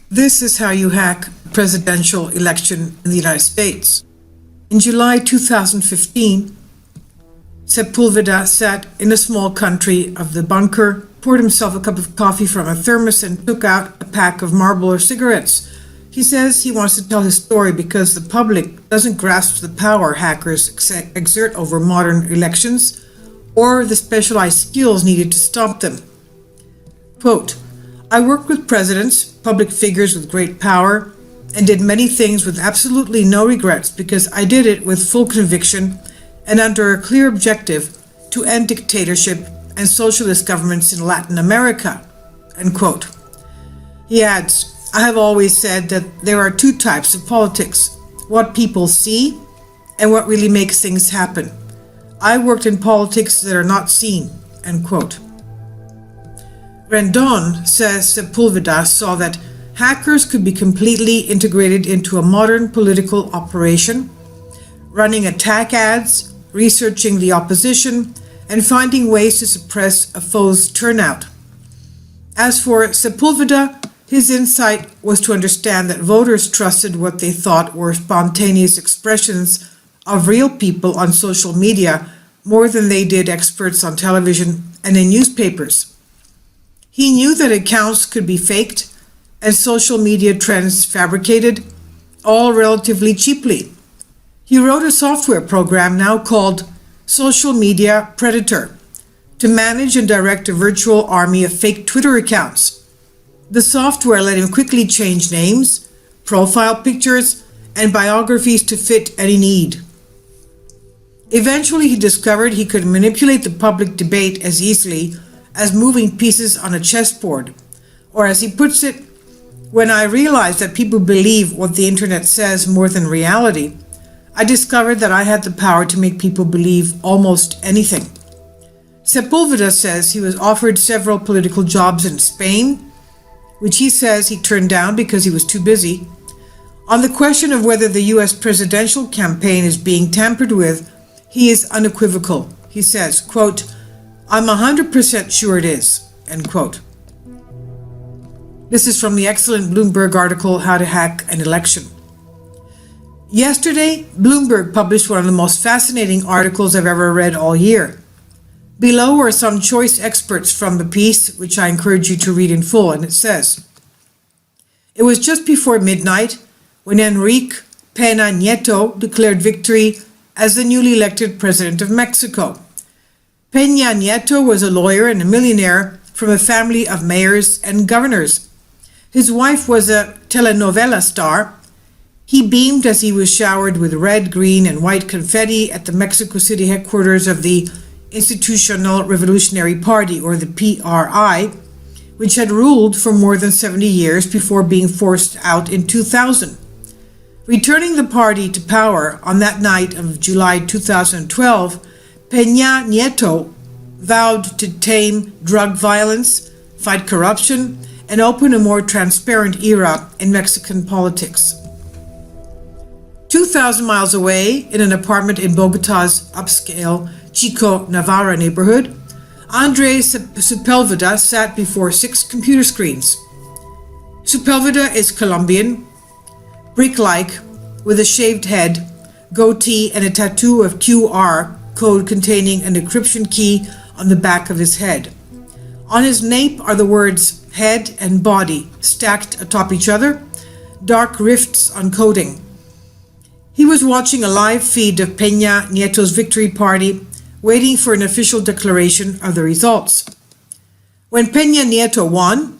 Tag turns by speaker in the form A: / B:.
A: This is how you hack a presidential election in the United States. In July 2015, Sepulveda sat in a small country of the bunker, poured himself a cup of coffee from a thermos, and took out a pack of Marlboro cigarettes. He says he wants to tell his story because the public doesn't grasp the power hackers exert over modern elections or the specialized skills needed to stop them. Quote, I worked with presidents, public figures with great power, and did many things with absolutely no regrets because I did it with full conviction and under a clear objective to end dictatorship and socialist governments in Latin America. End quote. He adds, I have always said that there are two types of politics, what people see and what really makes things happen. I worked in politics that are not seen. End quote. Rendon says Sepulveda saw that hackers could be completely integrated into a modern political operation, running attack ads, researching the opposition, and finding ways to suppress a foe's turnout. As for Sepulveda, his insight was to understand that voters trusted what they thought were spontaneous expressions of real people on social media more than they did experts on television and in newspapers. He knew that accounts could be faked and social media trends fabricated, all relatively cheaply. He wrote a software program now called Social Media Predator to manage and direct a virtual army of fake Twitter accounts. The software let him quickly change names, profile pictures, and biographies to fit any need. Eventually, he discovered he could manipulate the public debate as easily as moving pieces on a chessboard. Or as he puts it, when I realized that people believe what the internet says more than reality, I discovered that I had the power to make people believe almost anything. Sepulveda says he was offered several political jobs in Spain, which he says he turned down because he was too busy. On the question of whether the U.S. presidential campaign is being tampered with, he is unequivocal. He says, quote, I'm 100% sure it is, end quote. This is from the excellent Bloomberg article, How to Hack an Election. Yesterday, Bloomberg published one of the most fascinating articles I've ever read all year. Below are some choice excerpts from the piece, which I encourage you to read in full, and it says, it was just before midnight when Enrique Peña Nieto declared victory as the newly elected president of Mexico. Peña Nieto was a lawyer and a millionaire from a family of mayors and governors. His wife was a telenovela star. He beamed as he was showered with red, green, and white confetti at the Mexico City headquarters of the Institutional Revolutionary Party, or the PRI, which had ruled for more than 70 years before being forced out in 2000. Returning the party to power on that night of July 2012, Peña Nieto vowed to tame drug violence, fight corruption, and open a more transparent era in Mexican politics. 2,000 miles away, in an apartment in Bogota's upscale Chico Navarra neighborhood, Andrés Sepulveda sat before 6 computer screens. Sepulveda is Colombian, brick-like, with a shaved head, goatee, and a tattoo of QR code containing an encryption key on the back of his head. On his nape are the words head and body stacked atop each other, dark rifts on coding. He was watching a live feed of Peña Nieto's victory party, waiting for an official declaration of the results. When Peña Nieto won,